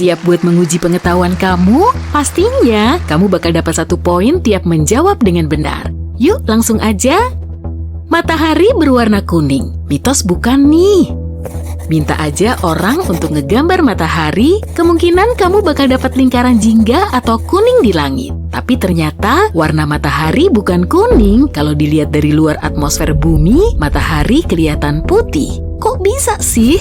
Siap buat menguji pengetahuan kamu? Pastinya kamu bakal dapat 1 poin tiap menjawab dengan benar. Yuk langsung aja. Matahari berwarna kuning. Mitos bukan nih? Minta aja orang untuk ngegambar matahari, kemungkinan kamu bakal dapat lingkaran jingga atau kuning di langit. Tapi ternyata warna matahari bukan kuning. Kalau dilihat dari luar atmosfer bumi, matahari kelihatan putih. Kok bisa sih?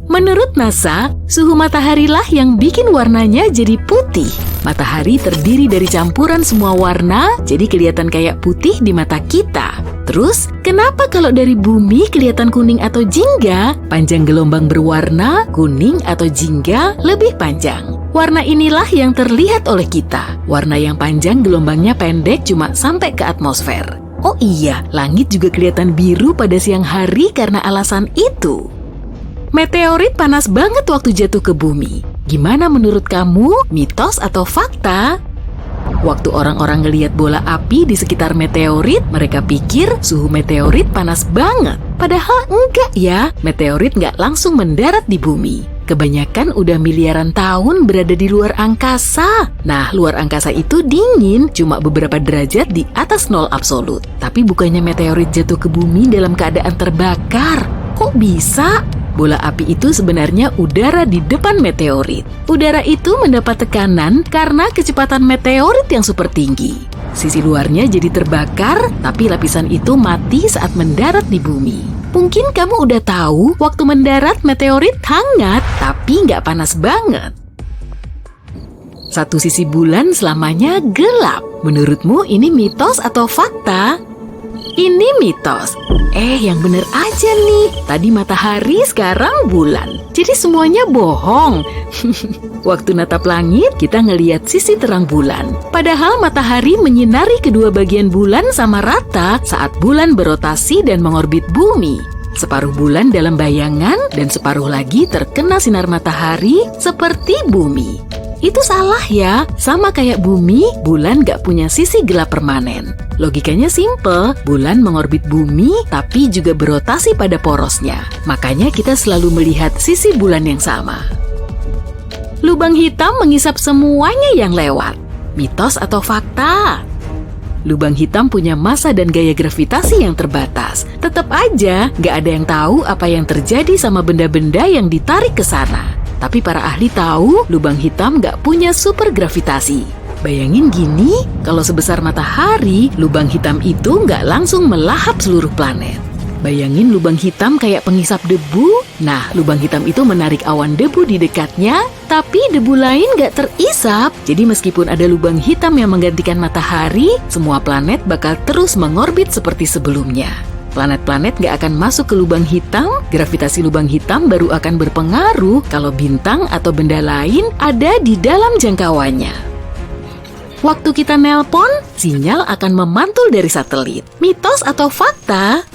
Menurut NASA, suhu mataharilah yang bikin warnanya jadi putih. Matahari terdiri dari campuran semua warna, jadi kelihatan kayak putih di mata kita. Terus, kenapa kalau dari bumi kelihatan kuning atau jingga? Panjang gelombang berwarna, kuning atau jingga lebih panjang. Warna inilah yang terlihat oleh kita. Warna yang panjang gelombangnya pendek cuma sampai ke atmosfer. Oh iya, langit juga kelihatan biru pada siang hari karena alasan itu. Meteorit panas banget waktu jatuh ke bumi. Gimana menurut kamu, mitos atau fakta? Waktu orang-orang ngelihat bola api di sekitar meteorit, mereka pikir suhu meteorit panas banget. Padahal enggak ya, meteorit nggak langsung mendarat di bumi. Kebanyakan udah miliaran tahun berada di luar angkasa. Nah, luar angkasa itu dingin, cuma beberapa derajat di atas nol absolut. Tapi bukannya meteorit jatuh ke bumi dalam keadaan terbakar. Kok bisa? Bola api itu sebenarnya udara di depan meteorit. Udara itu mendapat tekanan karena kecepatan meteorit yang super tinggi. Sisi luarnya jadi terbakar, tapi lapisan itu mati saat mendarat di bumi. Mungkin kamu udah tahu, waktu mendarat meteorit hangat, tapi nggak panas banget. Satu sisi bulan selamanya gelap. Menurutmu ini mitos atau fakta? Ini mitos. Yang bener aja nih. Tadi matahari, sekarang bulan. Jadi semuanya bohong. Waktu natap langit, kita ngelihat sisi terang bulan. Padahal matahari menyinari kedua bagian bulan sama rata saat bulan berotasi dan mengorbit bumi. Separuh bulan dalam bayangan dan separuh lagi terkena sinar matahari seperti bumi. Itu salah ya, sama kayak bumi, bulan gak punya sisi gelap permanen. Logikanya simple, bulan mengorbit bumi tapi juga berotasi pada porosnya. Makanya kita selalu melihat sisi bulan yang sama. Lubang hitam mengisap semuanya yang lewat. Mitos atau fakta? Lubang hitam punya massa dan gaya gravitasi yang terbatas. Tetap aja, gak ada yang tahu apa yang terjadi sama benda-benda yang ditarik ke sana. Tapi para ahli tahu lubang hitam nggak punya super gravitasi. Bayangin gini, kalau sebesar matahari, lubang hitam itu nggak langsung melahap seluruh planet. Bayangin lubang hitam kayak pengisap debu. Nah, lubang hitam itu menarik awan debu di dekatnya, tapi debu lain nggak terisap. Jadi meskipun ada lubang hitam yang menggantikan matahari, semua planet bakal terus mengorbit seperti sebelumnya. Planet-planet nggak akan masuk ke lubang hitam, gravitasi lubang hitam baru akan berpengaruh kalau bintang atau benda lain ada di dalam jangkauannya. Waktu kita nelpon, sinyal akan memantul dari satelit. Mitos atau fakta?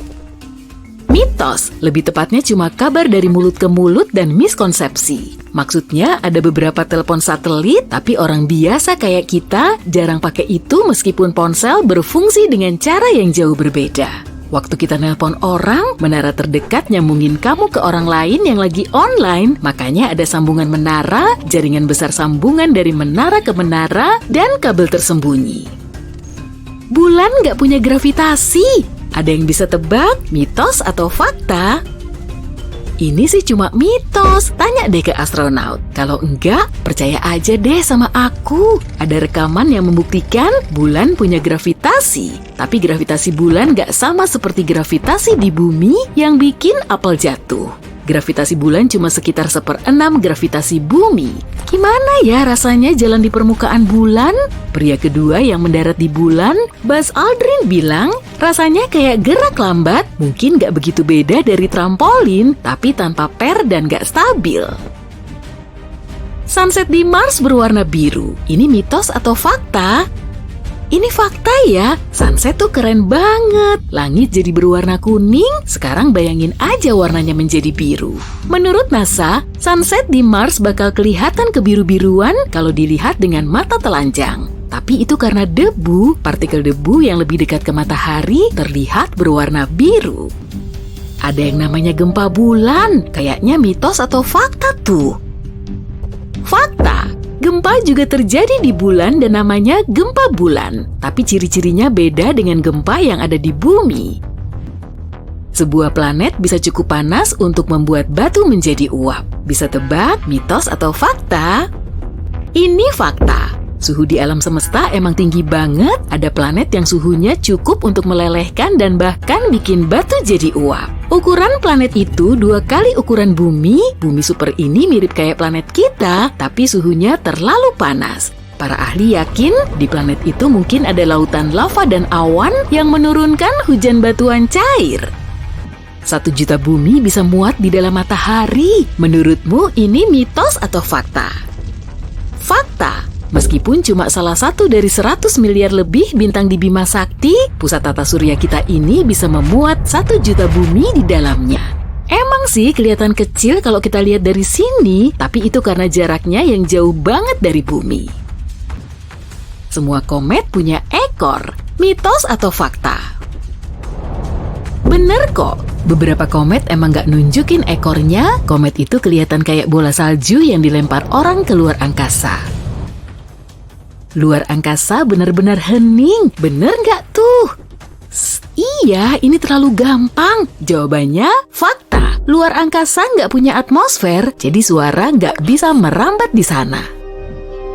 Mitos, lebih tepatnya cuma kabar dari mulut ke mulut dan miskonsepsi. Maksudnya ada beberapa telepon satelit, tapi orang biasa kayak kita jarang pakai itu meskipun ponsel berfungsi dengan cara yang jauh berbeda. Waktu kita nelpon orang, menara terdekat nyambungin kamu ke orang lain yang lagi online. Makanya ada sambungan menara, jaringan besar sambungan dari menara ke menara, dan kabel tersembunyi. Bulan nggak punya gravitasi. Ada yang bisa tebak, mitos atau fakta? Ini sih cuma mitos, tanya deh ke astronot. Kalau enggak, percaya aja deh sama aku. Ada rekaman yang membuktikan bulan punya gravitasi. Tapi gravitasi bulan nggak sama seperti gravitasi di bumi yang bikin apel jatuh. Gravitasi bulan cuma sekitar 1/6 gravitasi bumi. Gimana ya rasanya jalan di permukaan bulan? Pria kedua yang mendarat di bulan, Buzz Aldrin bilang, rasanya kayak gerak lambat, mungkin gak begitu beda dari trampolin, tapi tanpa per dan gak stabil. Sunset di Mars berwarna biru. Ini mitos atau fakta? Ini fakta ya, sunset tuh keren banget. Langit jadi berwarna kuning, sekarang bayangin aja warnanya menjadi biru. Menurut NASA, sunset di Mars bakal kelihatan kebiru-biruan kalau dilihat dengan mata telanjang. Tapi itu karena debu, partikel debu yang lebih dekat ke matahari terlihat berwarna biru. Ada yang namanya gempa bulan, kayaknya mitos atau fakta tuh. Fakta. Gempa juga terjadi di bulan dan namanya gempa bulan. Tapi ciri-cirinya beda dengan gempa yang ada di bumi. Sebuah planet bisa cukup panas untuk membuat batu menjadi uap. Bisa tebak mitos atau fakta? Ini fakta. Suhu di alam semesta emang tinggi banget, ada planet yang suhunya cukup untuk melelehkan dan bahkan bikin batu jadi uap. Ukuran planet itu 2 kali ukuran bumi. Bumi super ini mirip kayak planet kita, tapi suhunya terlalu panas. Para ahli yakin di planet itu mungkin ada lautan lava dan awan yang menurunkan hujan batuan cair. 1 juta bumi bisa muat di dalam matahari. Menurutmu ini mitos atau fakta? Fakta. Meskipun cuma salah satu dari 100 miliar lebih bintang di Bima Sakti, pusat tata surya kita ini bisa memuat 1 juta bumi di dalamnya. Emang sih kelihatan kecil kalau kita lihat dari sini, tapi itu karena jaraknya yang jauh banget dari bumi. Semua komet punya ekor. Mitos atau fakta? Bener kok. Beberapa komet emang gak nunjukin ekornya. Komet itu kelihatan kayak bola salju yang dilempar orang ke luar angkasa. Luar angkasa benar-benar hening, bener nggak tuh? Iya, ini terlalu gampang. Jawabannya fakta. Luar angkasa nggak punya atmosfer, jadi suara nggak bisa merambat di sana.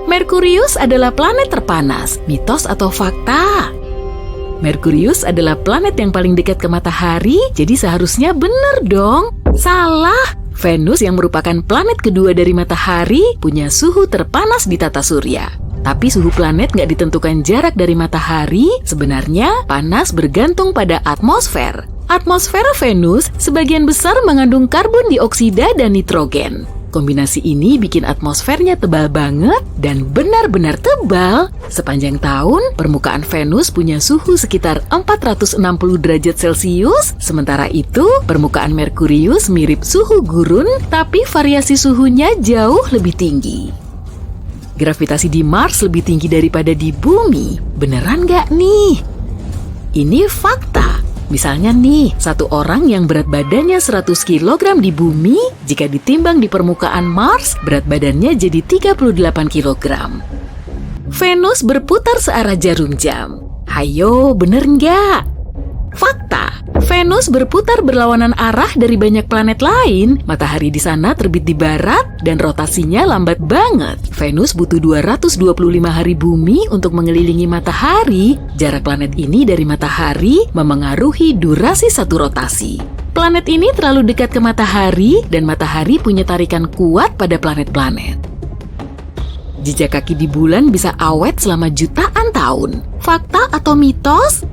Merkurius adalah planet terpanas. Mitos atau fakta? Merkurius adalah planet yang paling dekat ke matahari, jadi seharusnya bener dong. Salah. Venus yang merupakan planet kedua dari matahari punya suhu terpanas di tata surya. Tapi suhu planet nggak ditentukan jarak dari matahari, sebenarnya panas bergantung pada atmosfer. Atmosfer Venus sebagian besar mengandung karbon dioksida dan nitrogen. Kombinasi ini bikin atmosfernya tebal banget dan benar-benar tebal. Sepanjang tahun, permukaan Venus punya suhu sekitar 460 derajat Celcius. Sementara itu, permukaan Merkurius mirip suhu gurun, tapi variasi suhunya jauh lebih tinggi. Gravitasi di Mars lebih tinggi daripada di bumi. Beneran nggak nih? Ini fakta. Misalnya nih, satu orang yang berat badannya 100 kg di bumi, jika ditimbang di permukaan Mars, berat badannya jadi 38 kg. Venus berputar searah jarum jam. Hayo, bener nggak? Fakta. Venus berputar berlawanan arah dari banyak planet lain. Matahari di sana terbit di barat dan rotasinya lambat banget. Venus butuh 225 hari bumi untuk mengelilingi matahari. Jarak planet ini dari matahari memengaruhi durasi satu rotasi. Planet ini terlalu dekat ke matahari dan matahari punya tarikan kuat pada planet-planet. Jejak kaki di bulan bisa awet selama jutaan tahun. Fakta atau mitos?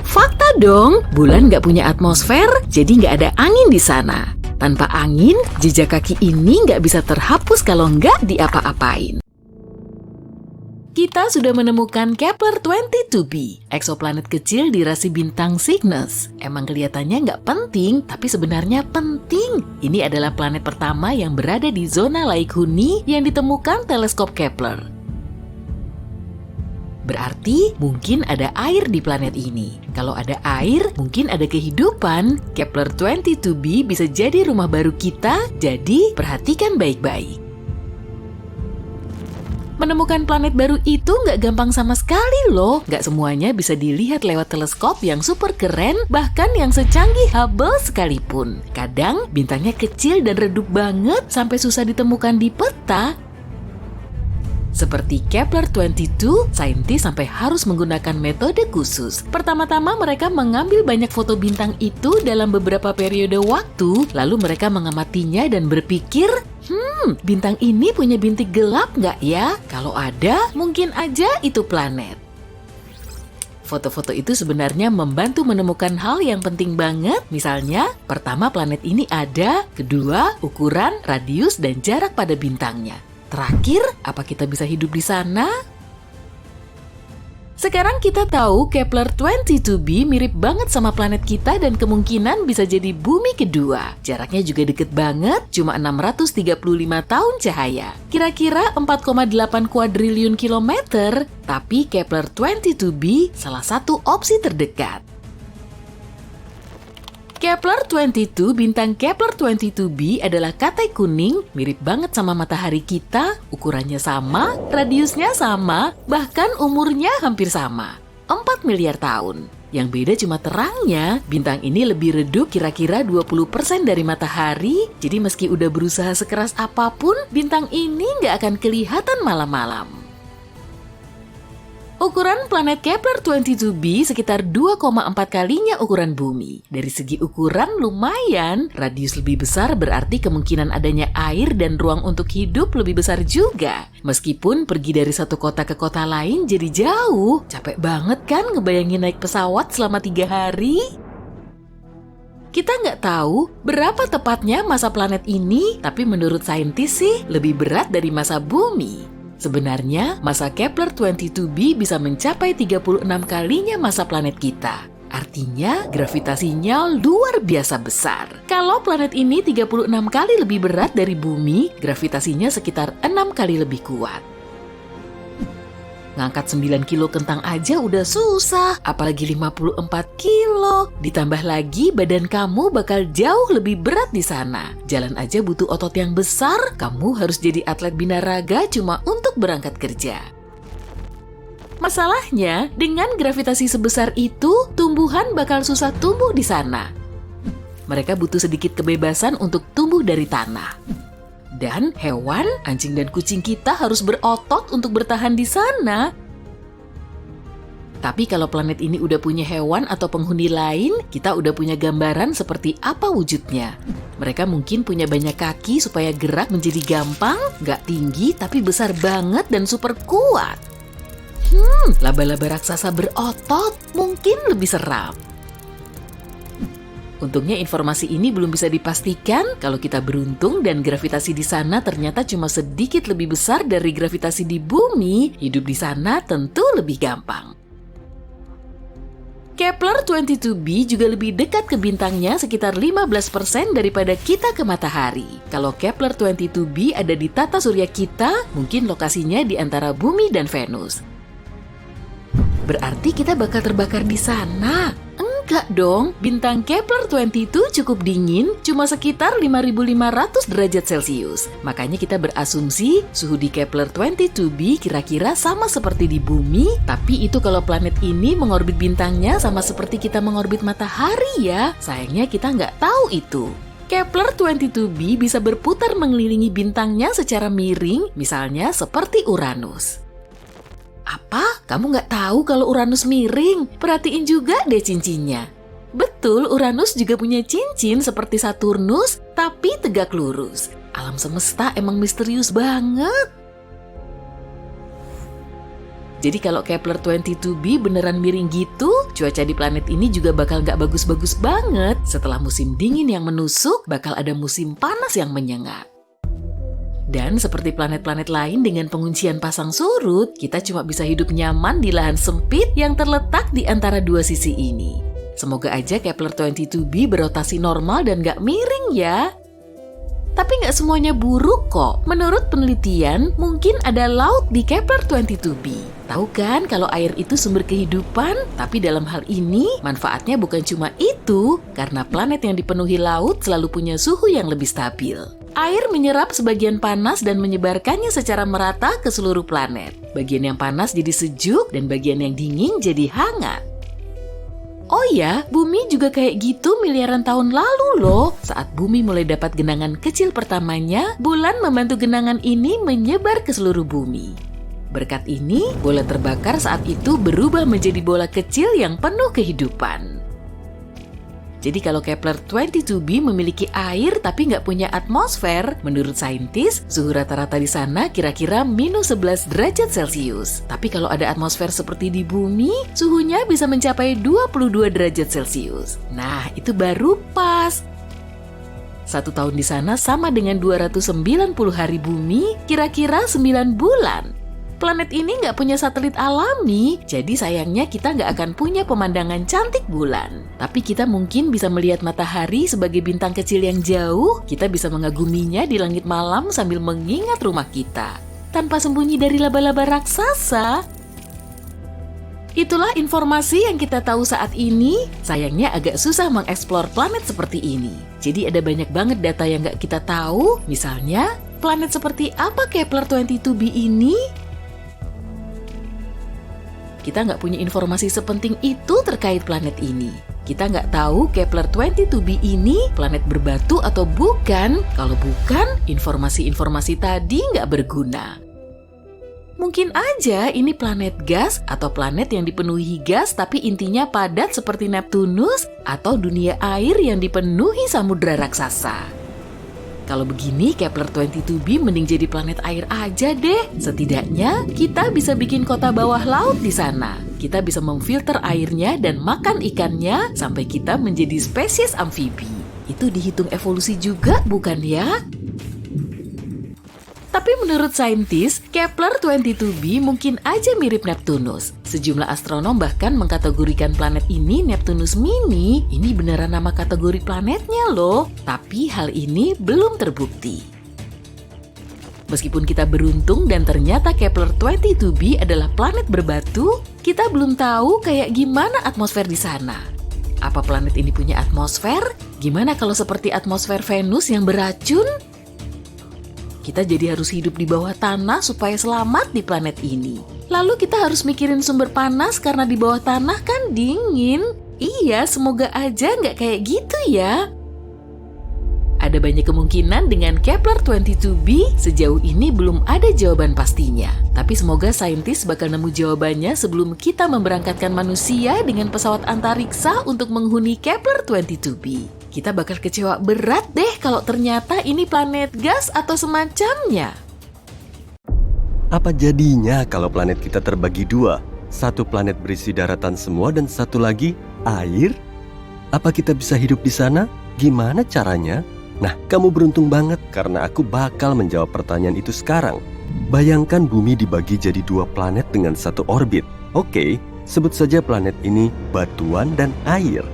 Fakta dong, bulan nggak punya atmosfer, jadi nggak ada angin di sana. Tanpa angin, jejak kaki ini nggak bisa terhapus kalau nggak diapa-apain. Kita sudah menemukan Kepler-22b, eksoplanet kecil di rasi bintang Cygnus. Emang kelihatannya nggak penting, tapi sebenarnya penting. Ini adalah planet pertama yang berada di zona Laik Huni yang ditemukan teleskop Kepler. Berarti mungkin ada air di planet ini. Kalau ada air, mungkin ada kehidupan. Kepler-22b bisa jadi rumah baru kita, jadi perhatikan baik-baik. Menemukan planet baru itu nggak gampang sama sekali loh. Nggak semuanya bisa dilihat lewat teleskop yang super keren, bahkan yang secanggih Hubble sekalipun. Kadang bintangnya kecil dan redup banget sampai susah ditemukan di peta. Seperti Kepler-22, saintis sampai harus menggunakan metode khusus. Pertama-tama mereka mengambil banyak foto bintang itu dalam beberapa periode waktu, lalu mereka mengamatinya dan berpikir, bintang ini punya bintik gelap nggak ya? Kalau ada, mungkin aja itu planet. Foto-foto itu sebenarnya membantu menemukan hal yang penting banget. Misalnya, pertama planet ini ada, kedua, ukuran, radius, dan jarak pada bintangnya. Terakhir, apa kita bisa hidup di sana? Sekarang kita tahu Kepler-22b mirip banget sama planet kita dan kemungkinan bisa jadi bumi kedua. Jaraknya juga deket banget, cuma 635 tahun cahaya. Kira-kira 4,8 kuadriliun kilometer, tapi Kepler-22b salah satu opsi terdekat. Kepler-22, bintang Kepler-22b adalah katai kuning, mirip banget sama matahari kita, ukurannya sama, radiusnya sama, bahkan umurnya hampir sama, 4 miliar tahun. Yang beda cuma terangnya, bintang ini lebih redup kira-kira 20% dari matahari, jadi meski udah berusaha sekeras apapun, bintang ini nggak akan kelihatan malam-malam. Ukuran planet Kepler-22b sekitar 2,4 kalinya ukuran bumi. Dari segi ukuran lumayan, radius lebih besar berarti kemungkinan adanya air dan ruang untuk hidup lebih besar juga. Meskipun pergi dari satu kota ke kota lain jadi jauh, capek banget kan ngebayangin naik pesawat selama 3 hari? Kita nggak tahu berapa tepatnya masa planet ini, tapi menurut saintis sih lebih berat dari masa bumi. Sebenarnya, masa Kepler-22b bisa mencapai 36 kalinya masa planet kita. Artinya, gravitasinya luar biasa besar. Kalau planet ini 36 kali lebih berat dari bumi, gravitasinya sekitar 6 kali lebih kuat. Ngangkat 9 kilo kentang aja udah susah, apalagi 54 kilo. Ditambah lagi badan kamu bakal jauh lebih berat di sana. Jalan aja butuh otot yang besar, kamu harus jadi atlet binaraga cuma untuk berangkat kerja. Masalahnya, dengan gravitasi sebesar itu, tumbuhan bakal susah tumbuh di sana. Mereka butuh sedikit kebebasan untuk tumbuh dari tanah. Dan hewan, anjing dan kucing kita harus berotot untuk bertahan di sana. Tapi kalau planet ini udah punya hewan atau penghuni lain, kita udah punya gambaran seperti apa wujudnya. Mereka mungkin punya banyak kaki supaya gerak menjadi gampang, nggak tinggi tapi besar banget dan super kuat. Laba-laba raksasa berotot mungkin lebih seram. Untungnya informasi ini belum bisa dipastikan. Kalau kita beruntung dan gravitasi di sana ternyata cuma sedikit lebih besar dari gravitasi di bumi, hidup di sana tentu lebih gampang. Kepler-22b juga lebih dekat ke bintangnya sekitar 15% daripada kita ke matahari. Kalau Kepler-22b ada di tata surya kita, mungkin lokasinya di antara bumi dan Venus. Berarti kita bakal terbakar di sana. Enggak dong, bintang Kepler-22 cukup dingin, cuma sekitar 5.500 derajat Celcius. Makanya kita berasumsi suhu di Kepler-22b kira-kira sama seperti di bumi, tapi itu kalau planet ini mengorbit bintangnya sama seperti kita mengorbit matahari ya. Sayangnya kita nggak tahu itu. Kepler-22b bisa berputar mengelilingi bintangnya secara miring, misalnya seperti Uranus. Apa? Kamu nggak tahu kalau Uranus miring? Perhatiin juga deh cincinnya. Betul, Uranus juga punya cincin seperti Saturnus, tapi tegak lurus. Alam semesta emang misterius banget. Jadi kalau Kepler-22b beneran miring gitu, cuaca di planet ini juga bakal nggak bagus-bagus banget. Setelah musim dingin yang menusuk, bakal ada musim panas yang menyengat. Dan seperti planet-planet lain dengan penguncian pasang surut, kita cuma bisa hidup nyaman di lahan sempit yang terletak di antara dua sisi ini. Semoga aja Kepler-22b berotasi normal dan gak miring ya. Tapi nggak semuanya buruk kok. Menurut penelitian, mungkin ada laut di Kepler-22b. Tahu kan kalau air itu sumber kehidupan? Tapi dalam hal ini, manfaatnya bukan cuma itu, karena planet yang dipenuhi laut selalu punya suhu yang lebih stabil. Air menyerap sebagian panas dan menyebarkannya secara merata ke seluruh planet. Bagian yang panas jadi sejuk dan bagian yang dingin jadi hangat. Oh ya, bumi juga kayak gitu miliaran tahun lalu loh. Saat bumi mulai dapat genangan kecil pertamanya, bulan membantu genangan ini menyebar ke seluruh bumi. Berkat ini, bola terbakar saat itu berubah menjadi bola kecil yang penuh kehidupan. Jadi kalau Kepler-22b memiliki air tapi nggak punya atmosfer, menurut saintis, suhu rata-rata di sana kira-kira -11 derajat Celcius. Tapi kalau ada atmosfer seperti di bumi, suhunya bisa mencapai 22 derajat Celcius. Nah, itu baru pas. 1 tahun di sana sama dengan 290 hari bumi, kira-kira 9 bulan. Planet ini nggak punya satelit alami, jadi sayangnya kita nggak akan punya pemandangan cantik bulan. Tapi kita mungkin bisa melihat matahari sebagai bintang kecil yang jauh, kita bisa mengaguminya di langit malam sambil mengingat rumah kita. Tanpa sembunyi dari laba-laba raksasa. Itulah informasi yang kita tahu saat ini. Sayangnya agak susah mengeksplor planet seperti ini. Jadi ada banyak banget data yang nggak kita tahu. Misalnya, planet seperti apa Kepler 22b ini? Kita nggak punya informasi sepenting itu terkait planet ini. Kita nggak tahu Kepler 22b ini planet berbatu atau bukan. Kalau bukan, informasi-informasi tadi nggak berguna. Mungkin aja ini planet gas atau planet yang dipenuhi gas tapi intinya padat seperti Neptunus atau dunia air yang dipenuhi samudra raksasa. Kalau begini Kepler 22b mending jadi planet air aja deh. Setidaknya kita bisa bikin kota bawah laut di sana. Kita bisa memfilter airnya dan makan ikannya sampai kita menjadi spesies amfibi. Itu dihitung evolusi juga bukan ya? Tapi menurut saintis, Kepler 22b mungkin aja mirip Neptunus. Sejumlah astronom bahkan mengkategorikan planet ini Neptunus Mini. Ini beneran nama kategori planetnya loh. Tapi hal ini belum terbukti. Meskipun kita beruntung dan ternyata Kepler 22b adalah planet berbatu, kita belum tahu kayak gimana atmosfer di sana. Apa planet ini punya atmosfer? Gimana kalau seperti atmosfer Venus yang beracun? Kita jadi harus hidup di bawah tanah supaya selamat di planet ini. Lalu kita harus mikirin sumber panas karena di bawah tanah kan dingin. Iya, semoga aja nggak kayak gitu ya. Ada banyak kemungkinan dengan Kepler 22b, sejauh ini belum ada jawaban pastinya. Tapi semoga saintis bakal nemu jawabannya sebelum kita memberangkatkan manusia dengan pesawat antariksa untuk menghuni Kepler 22b. Kita bakal kecewa berat deh kalau ternyata ini planet gas atau semacamnya. Apa jadinya kalau planet kita terbagi dua? Satu planet berisi daratan semua dan satu lagi air? Apa kita bisa hidup di sana? Gimana caranya? Nah, kamu beruntung banget karena aku bakal menjawab pertanyaan itu sekarang. Bayangkan bumi dibagi jadi dua planet dengan satu orbit. Oke, sebut saja planet ini batuan dan air.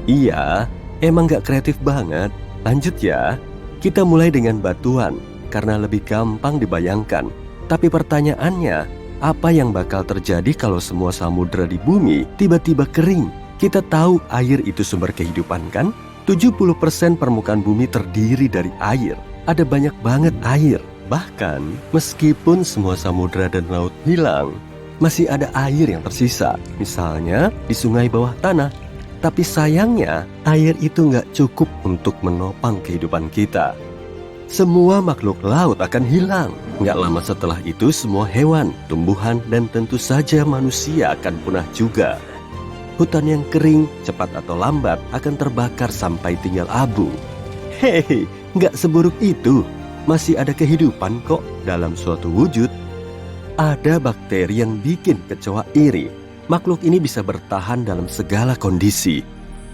Iya, emang gak kreatif banget. Lanjut ya, kita mulai dengan batuan karena lebih gampang dibayangkan. Tapi pertanyaannya, apa yang bakal terjadi kalau semua samudra di bumi tiba-tiba kering? Kita tahu air itu sumber kehidupan kan? 70% permukaan bumi terdiri dari air. Ada banyak banget air. Bahkan, meskipun semua samudra dan laut hilang, masih ada air yang tersisa. Misalnya, di sungai bawah tanah. Tapi sayangnya, air itu nggak cukup untuk menopang kehidupan kita. Semua makhluk laut akan hilang. Nggak lama setelah itu, semua hewan, tumbuhan, dan tentu saja manusia akan punah juga. Hutan yang kering, cepat atau lambat, akan terbakar sampai tinggal abu. Hei, nggak seburuk itu. Masih ada kehidupan kok dalam suatu wujud. Ada bakteri yang bikin kecoa iri. Makhluk ini bisa bertahan dalam segala kondisi.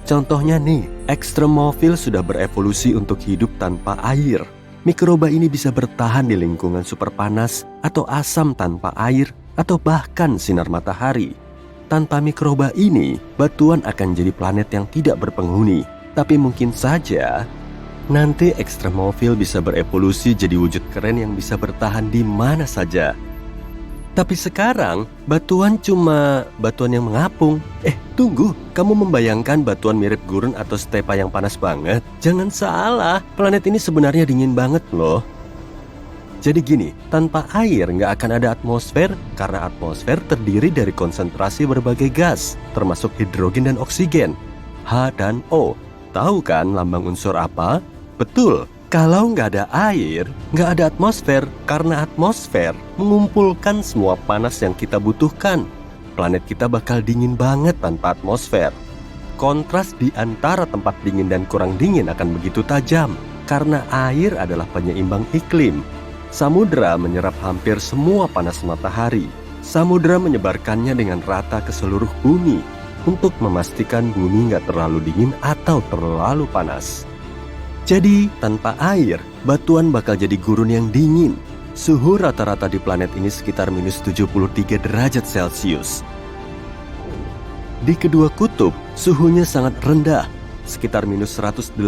Contohnya nih, ekstremofil sudah berevolusi untuk hidup tanpa air. Mikroba ini bisa bertahan di lingkungan super panas atau asam tanpa air atau bahkan sinar matahari. Tanpa mikroba ini, batuan akan jadi planet yang tidak berpenghuni. Tapi mungkin saja, nanti ekstremofil bisa berevolusi jadi wujud keren yang bisa bertahan di mana saja. Tapi sekarang, batuan cuma batuan yang mengapung. Tunggu, kamu membayangkan batuan mirip gurun atau stepa yang panas banget? Jangan salah, planet ini sebenarnya dingin banget loh. Jadi gini, tanpa air nggak akan ada atmosfer karena atmosfer terdiri dari konsentrasi berbagai gas, termasuk hidrogen dan oksigen, H dan O. Tahu kan lambang unsur apa? Betul, kalau nggak ada air, nggak ada atmosfer karena atmosfer mengumpulkan semua panas yang kita butuhkan. Planet kita bakal dingin banget tanpa atmosfer. Kontras di antara tempat dingin dan kurang dingin akan begitu tajam karena air adalah penyeimbang iklim. Samudra menyerap hampir semua panas matahari. Samudra menyebarkannya dengan rata ke seluruh bumi untuk memastikan bumi nggak terlalu dingin atau terlalu panas. Jadi, tanpa air, batuan bakal jadi gurun yang dingin. Suhu rata-rata di planet ini sekitar minus 73 derajat Celcius. Di kedua kutub, suhunya sangat rendah, sekitar minus 184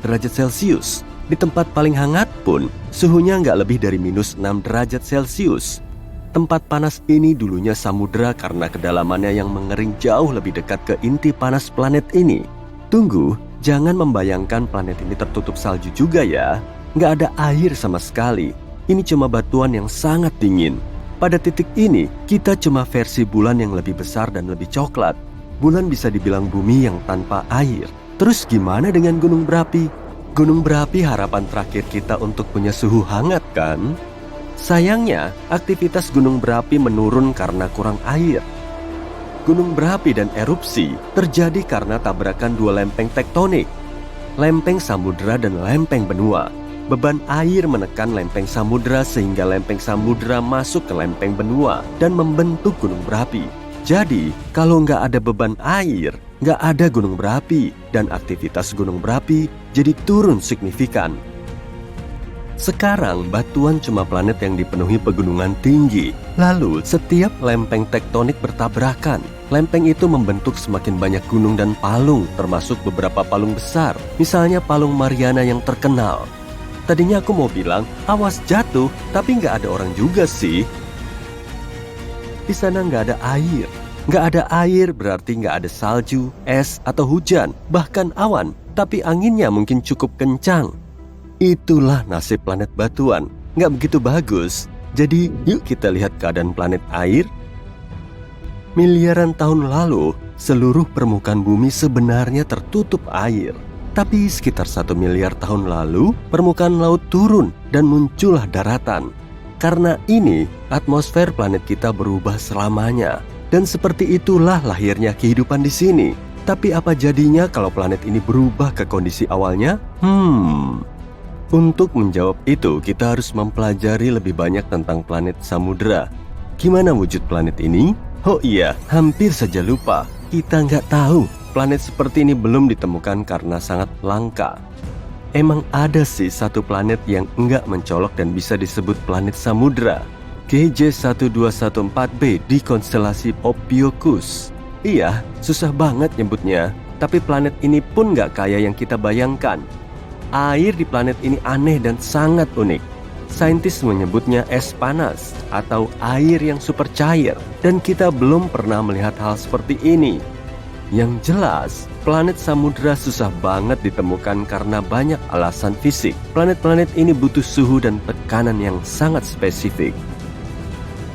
derajat Celcius. Di tempat paling hangat pun, suhunya nggak lebih dari minus 6 derajat Celcius. Tempat panas ini dulunya samudera karena kedalamannya yang mengering jauh lebih dekat ke inti panas planet ini. Tunggu, jangan membayangkan planet ini tertutup salju juga ya. Nggak ada air sama sekali. Ini cuma batuan yang sangat dingin. Pada titik ini, kita cuma versi bulan yang lebih besar dan lebih coklat. Bulan bisa dibilang bumi yang tanpa air. Terus gimana dengan gunung berapi? Gunung berapi harapan terakhir kita untuk punya suhu hangat kan? Sayangnya, aktivitas gunung berapi menurun karena kurang air. Gunung berapi dan erupsi terjadi karena tabrakan dua lempeng tektonik, lempeng samudera dan lempeng benua. Beban air menekan lempeng samudera sehingga lempeng samudera masuk ke lempeng benua dan membentuk gunung berapi. Jadi, kalau nggak ada beban air, nggak ada gunung berapi, dan aktivitas gunung berapi jadi turun signifikan. Sekarang, batuan cuma planet yang dipenuhi pegunungan tinggi. Lalu, setiap lempeng tektonik bertabrakan. Lempeng itu membentuk semakin banyak gunung dan palung, termasuk beberapa palung besar. Misalnya Palung Mariana yang terkenal. Tadinya aku mau bilang, awas jatuh, tapi nggak ada orang juga sih. Di sana nggak ada air. Nggak ada air berarti nggak ada salju, es, atau hujan, bahkan awan. Tapi anginnya mungkin cukup kencang. Itulah nasib planet batuan. Nggak begitu bagus. Jadi yuk kita lihat keadaan planet air. Miliaran tahun lalu, seluruh permukaan bumi sebenarnya tertutup air. Tapi sekitar 1 miliar tahun lalu, permukaan laut turun dan muncullah daratan. Karena ini, atmosfer planet kita berubah selamanya. Dan seperti itulah lahirnya kehidupan di sini. Tapi apa jadinya kalau planet ini berubah ke kondisi awalnya? Untuk menjawab itu, kita harus mempelajari lebih banyak tentang planet samudera. Gimana wujud planet ini? Oh iya, hampir saja lupa. Kita nggak tahu. Planet seperti ini belum ditemukan karena sangat langka. Emang ada sih satu planet yang nggak mencolok dan bisa disebut planet samudera. GJ1214b di konstelasi Ophiuchus. Iya, susah banget nyebutnya. Tapi planet ini pun nggak kaya yang kita bayangkan. Air di planet ini aneh dan sangat unik. Saintis menyebutnya es panas atau air yang super cair. Dan kita belum pernah melihat hal seperti ini. Yang jelas, planet samudera susah banget ditemukan karena banyak alasan fisik. Planet-planet ini butuh suhu dan tekanan yang sangat spesifik.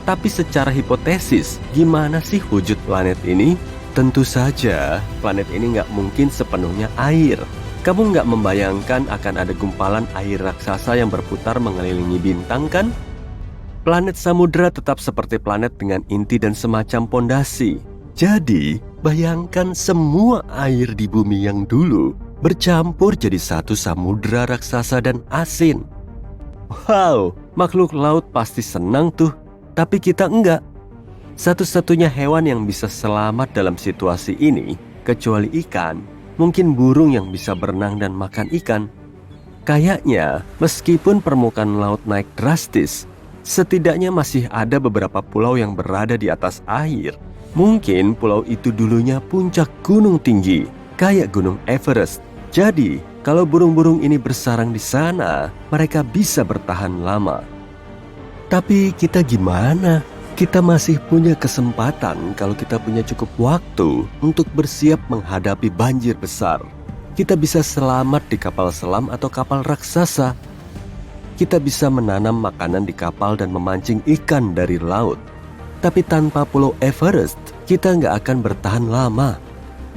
Tapi secara hipotesis, gimana sih wujud planet ini? Tentu saja, planet ini nggak mungkin sepenuhnya air. Kamu nggak membayangkan akan ada gumpalan air raksasa yang berputar mengelilingi bintang kan? Planet samudera tetap seperti planet dengan inti dan semacam pondasi. Jadi, bayangkan semua air di bumi yang dulu bercampur jadi satu samudera raksasa dan asin. Wow, makhluk laut pasti senang tuh, tapi kita enggak. Satu-satunya hewan yang bisa selamat dalam situasi ini, kecuali ikan, mungkin burung yang bisa berenang dan makan ikan. Kayaknya, meskipun permukaan laut naik drastis, setidaknya masih ada beberapa pulau yang berada di atas air. Mungkin pulau itu dulunya puncak gunung tinggi, kayak Gunung Everest. Jadi, kalau burung-burung ini bersarang di sana, mereka bisa bertahan lama. Tapi kita gimana? Kita masih punya kesempatan kalau kita punya cukup waktu untuk bersiap menghadapi banjir besar. Kita bisa selamat di kapal selam atau kapal raksasa. Kita bisa menanam makanan di kapal dan memancing ikan dari laut. Tapi tanpa pulau Everest, kita nggak akan bertahan lama.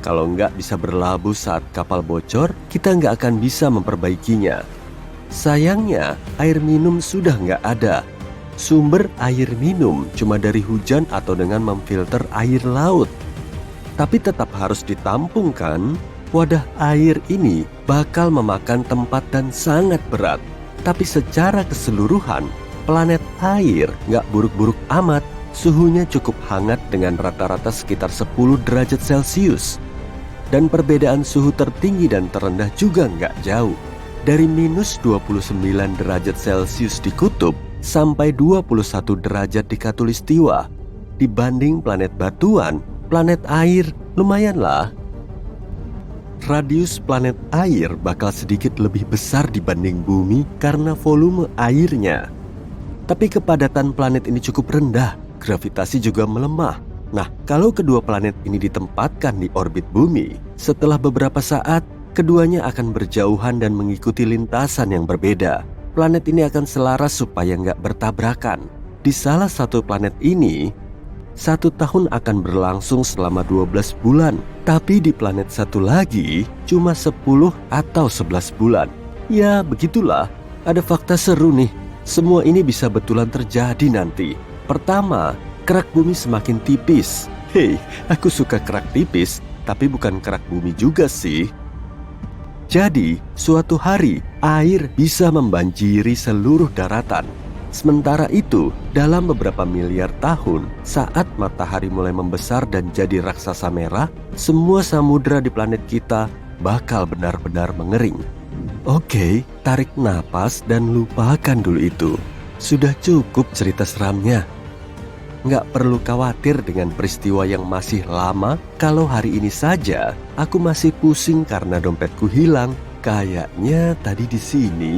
Kalau nggak bisa berlabuh saat kapal bocor, kita nggak akan bisa memperbaikinya. Sayangnya, air minum sudah nggak ada. Sumber air minum cuma dari hujan atau dengan memfilter air laut. Tapi tetap harus ditampung kan? Wadah air ini bakal memakan tempat dan sangat berat. Tapi secara keseluruhan, planet air nggak buruk-buruk amat. Suhunya cukup hangat dengan rata-rata sekitar 10 derajat Celcius. Dan perbedaan suhu tertinggi dan terendah juga nggak jauh. Dari minus 29 derajat Celcius di kutub sampai 21 derajat di khatulistiwa. Dibanding planet batuan, planet air lumayanlah. Radius planet air bakal sedikit lebih besar dibanding bumi karena volume airnya. Tapi kepadatan planet ini cukup rendah, gravitasi juga melemah. Nah, kalau kedua planet ini ditempatkan di orbit bumi, setelah beberapa saat, keduanya akan berjauhan dan mengikuti lintasan yang berbeda. Planet ini akan selaras supaya nggak bertabrakan. Di salah satu planet ini, 1 tahun akan berlangsung selama 12 bulan. Tapi di planet satu lagi, cuma 10 atau 11 bulan. Ya, begitulah. Ada fakta seru nih. Semua ini bisa betulan terjadi nanti. Pertama, kerak bumi semakin tipis. Hei, aku suka kerak tipis, tapi bukan kerak bumi juga sih. Jadi, suatu hari, air bisa membanjiri seluruh daratan. Sementara itu, dalam beberapa miliar tahun, saat matahari mulai membesar dan jadi raksasa merah, semua samudra di planet kita bakal benar-benar mengering. Oke, tarik napas dan lupakan dulu itu. Sudah cukup cerita seramnya. Nggak perlu khawatir dengan peristiwa yang masih lama. Kalau hari ini saja, aku masih pusing karena dompetku hilang. Kayaknya tadi di sini.